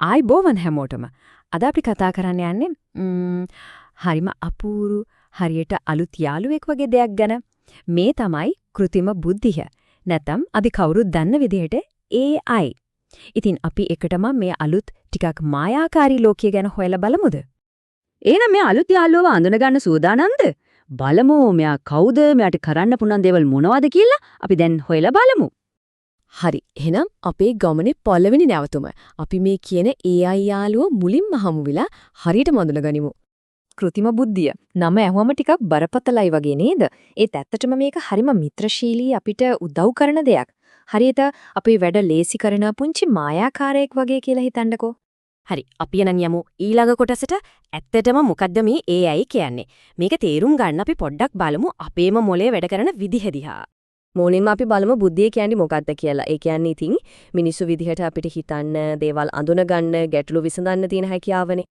ආයිබෝවන් හැමෝටම. අද අපි කතා කරන්න යන්නේ හරිම අපූරු හරියට අලුත් යාළුවෙක් වගේ දෙයක් ගැන. මේ තමයි කෘත්‍රිම බුද්ධිය. නැත්නම් අපි කවුරුත් දන්න විදිහට AI. ඉතින් අපි එකටම මේ අලුත් ටිකක් මායාකාරී ලෝකය ගැන හොයලා බලමුද? එහෙනම් මේ අලුත් යාළුවව අඳුනගන්න සූදානම්ද? බලමු මෙයා කවුද? මෙයාට කරන්න පුළුවන් දේවල් මොනවද කියලා අපි දැන් හොයලා බලමු. හරි. එහෙනම් අපේ ගමනේ පළවෙනි නැවතුම අපි මේ කියන AI යාළුව මුලින්ම හමු වෙලා හරියටම අඳුනගනිමු. කෘත්‍රිම බුද්ධිය. නම ඇහුවම ටිකක් බරපතලයි වගේ නේද? ඒත් ඇත්තටම මේක හරිම මිත්‍රශීලී අපිට උදව් කරන දෙයක්. හරියට අපේ වැඩ ලේසි කරන පුංචි මායාකාරයෙක් වගේ කියලා හිතන්නකෝ. හරි. අපි එනන් යමු ඊළඟ කොටසට. ඇත්තටම මොකද්ද මේ AI කියන්නේ? මේක තේරුම් ගන්න අපි පොඩ්ඩක් බලමු අපේම මොලේ වැඩ කරන විදිහ දිහා. මොනින්ම අපි බලමු බුද්ධිය කියන්නේ මොකක්ද කියලා. ඒ කියන්නේ ඉතින් මිනිස්සු විදිහට අපිට හිතන්න, දේවල් අඳුනගන්න, ගැටලු විසඳන්න තියෙන හැකියාවනේ.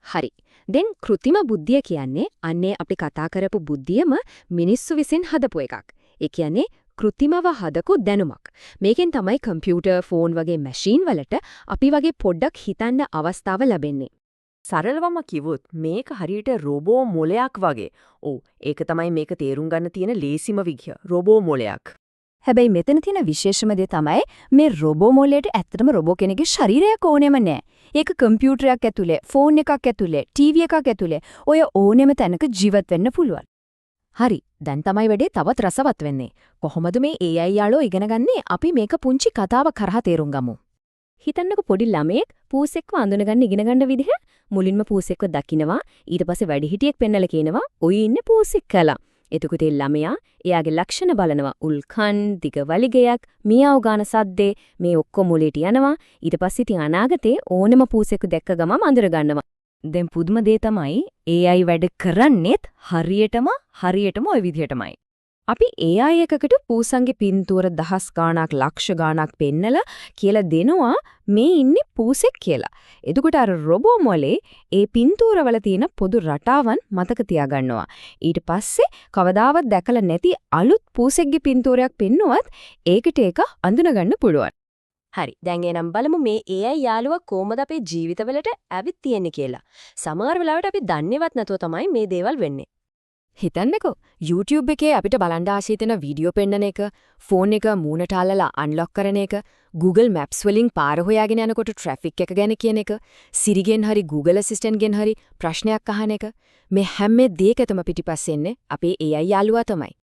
හරි. දැන් කෘත්‍රිම බුද්ධිය කියන්නේ අන්නේ අපි කතා කරපු බුද්ධියම මිනිස්සු විසින් හදපු එකක්. ඒ කියන්නේ කෘත්‍රිමව හදපු දැනුමක්. මේකෙන් තමයි කම්පියුටර්, ෆෝන් වගේ මැෂින් වලට අපි වගේ පොඩ්ඩක් හිතන්න අවස්ථාව ලැබෙන්නේ. සරලවම කිව්වොත් මේක හරියට රොබෝ මොලයක් වගේ. ඔව් ඒක තමයි මේක තේරුම් ගන්න තියෙන ලේසිම විදිය. රොබෝ මොලයක්. හැබැයි මෙතන තියෙන විශේෂම දේ තමයි මේ රොබෝ මොලයට ඇත්තටම රොබෝ කෙනෙකුගේ ශරීරයක් ඕනෙම නැහැ. ඒක කම්පියුටරයක් ඇතුලේ, ෆෝන් එකක් ඇතුලේ, ටීවී එකක් ඇතුලේ ඔය ඕනෙම තැනක ජීවත් වෙන්න පුළුවන්. හරි. දැන් තමයි වැඩේ තවත් රසවත් වෙන්නේ. කොහොමද මේ AI යාළුවෝ ඉගෙන ගන්නේ? අපි මේක පුංචි කතාවක් කරා තේරුම් ගමු. හිතන්නකො පොඩි ළමයෙක් පූසෙක්ව අඳුනගන්න ඉගෙන ගන්න විදිහ. මුලින්ම පූසෙක්ව දකින්නවා, ඊට පස්සේ වැඩිහිටියෙක් පෙන්නලා කියනවා, "ඔය ඉන්නේ පූසෙක්" කියලා. එතකොට ඒ ළමයා එයාගේ ලක්ෂණ බලනවා. උල්කන්, දිග වලිගයක්, මියාව් ගාන සද්දේ මේ ඔක්කොම මුලට යනවා. ඊට පස්සේ ඉතින් අනාගතේ ඕනෙම පූසෙක් දැක්ක ගමන් අඳුර ගන්නවා. දැන් පුදුම දේ තමයි AI වැඩ කරන්නේත් හරියටම ওই විදිහටමයි. අපි AI එකකට පූසන්ගේ පින්තූර දහස් ගාණක්, ලක්ෂ ගාණක් පෙන්නලා කියලා දෙනවා මේ ඉන්නේ පූසෙක් කියලා. එතකොට අර රොබෝ මොලේ ඒ පින්තූරවල තියෙන පොදු රටාවන් මතක තියාගන්නවා. ඊට පස්සේ කවදාවත් දැකලා නැති අලුත් පූසෙක්ගේ පින්තූරයක් පෙන්නුවත් ඒකට ඒක අඳුනගන්න පුළුවන්. හරි. දැන් එනම් බලමු මේ AI යාළුවා කොහොමද අපේ ජීවිතවලට ඇවිත් තියෙන්නේ කියලා. සමහර වෙලාවට අපි දන්නේවත් නැතුව තමයි මේ දේවල් වෙන්නේ. හිතන්නකෝ YouTube එකේ අපිට බලන්න ආසී තියෙන වීඩියෝ පෙන්නන එක, ෆෝන් එක මූණට අල්ලලා අන්ලොක් කරන එක, Google Maps වලින් පාර හොයාගෙන යනකොට ට්‍රැෆික් එක ගැන කියන එක, Siri ගෙන් හරි Google Assistant ගෙන් හරි ප්‍රශ්නයක් අහන එක, මේ හැම දෙයකටම පිටිපස්සේ ඉන්නේ අපේ AI යාළුවා තමයි.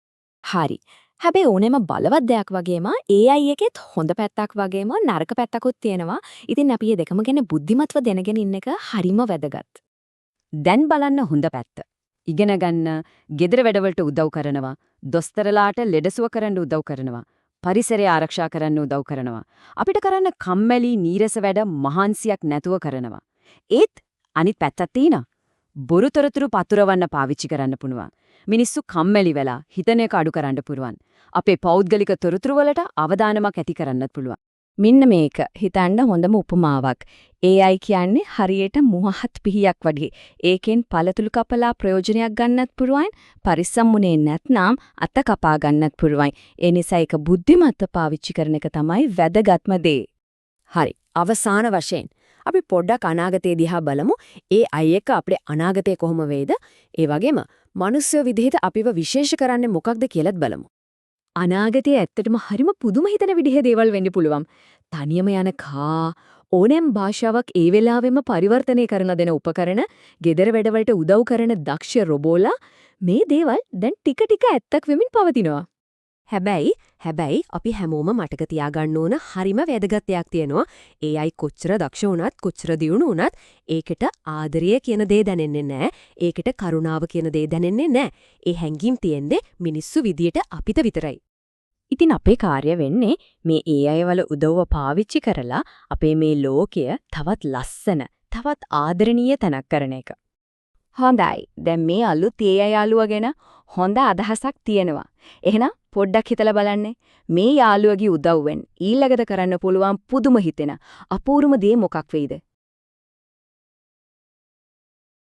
හරි. හැබැයි ඕනෙම බලවත් දෙයක් වගේම AI එකෙත් හොඳ පැත්තක් වගේම නරක පැත්තකුත් තියෙනවා. ඉතින් අපි මේ දෙකම ගැන බුද්ධිමත්ව දැනගෙන ඉන්න එක හරිම වැදගත්. දැන් බලන්න හොඳ පැත්ත. ඉගෙන ගන්න, ගෙදර වැඩවලට උදව් කරනවා, දොස්තරලාට ලෙඩසුව කරන්න උදව් කරනවා, පරිසරය ආරක්ෂා කරන්න උදව් කරනවා. අපිට කරන්න කම්මැලි, නීරස වැඩ මහන්සියක් නැතුව කරනවා. ඒත් අනිත් පැත්තක් තියෙනවා. බොරුතරතුරු පතුරවන්න පාවිච්චි කරන්න පුළුවන්. මිනිස්සු කම්මැලි වෙලා හිතන එක අඩු කරන්න පුළුවන්. අපේ පෞද්ගලික තොරතුරු වලට අවධානමක් ඇති කරන්නත් පුළුවන්. මෙන්න මේක හිතන්න හොඳම උපමාවක්. AI කියන්නේ හරියට මුවහත් පිහියක් වගේ. ඒකෙන් පළතුළු කපලා ප්‍රයෝජනයක් ගන්නත් පුළුවන්. පරිස්සම්ුනේ නැත්නම් අත කපා ගන්නත් පුළුවන්. ඒ නිසා ඒක බුද්ධිමත්ව පාවිච්චි කරන එක තමයි වැදගත්ම දේ. හරි. අවසාන වශයෙන් අපි පොඩ්ඩක් අනාගතය දිහා බලමු. AI එක අපේ අනාගතය කොහොම වේද? ඒ වගේම මනුස්ස විදිහට අපිව විශේෂ කරන්නේ මොකක්ද කියලාත් බලමු. අනාගතයේ ඇත්තටම හරිම පුදුම හිතන විදිහේ දේවල් වෙන්න පුළුවන්. තනියම යන කා, ඕනෑම භාෂාවක් ඒ වෙලාවෙම පරිවර්තනය කරන දෙන උපකරණ, ගෙදර වැඩවලට උදව් කරන දක්ෂ රොබෝලා මේ දේවල් දැන් ටික ටික ඇත්තක් වෙමින් පවතිනවා. හැබැයි අපි හැමෝම මතක තියාගන්න ඕන හරිම වැදගත් දෙයක් තියෙනවා. AI කොච්චර දක්ෂ වුණත්, කොච්චර දියුණු වුණත් ඒකට ආදරය කියන දේ දැනෙන්නේ නැහැ. ඒකට කරුණාව කියන දේ දැනෙන්නේ නැහැ. ඒ හැඟීම් තියෙන්නේ මිනිස්සු විදියට අපිට විතරයි. ඉතින් අපේ කාර්ය වෙන්නේ මේ AI වල උදව්ව පාවිච්චි කරලා අපේ මේ ලෝකය තවත් ලස්සන, තවත් ආදරණීය තැනක් කරන එක. හොඳයි. දැන් මේ අලුත් AI යාළුවා ගැන හොඳ අදහසක් තියෙනවා. එහෙනම් පොඩ්ඩක් හිතලා බලන්න. මේ යාළුවගේ උදව්වෙන් ඊළඟට කරන්න පුළුවන් පුදුම හිතෙන අපූර්වම දේ මොකක් වෙයිද?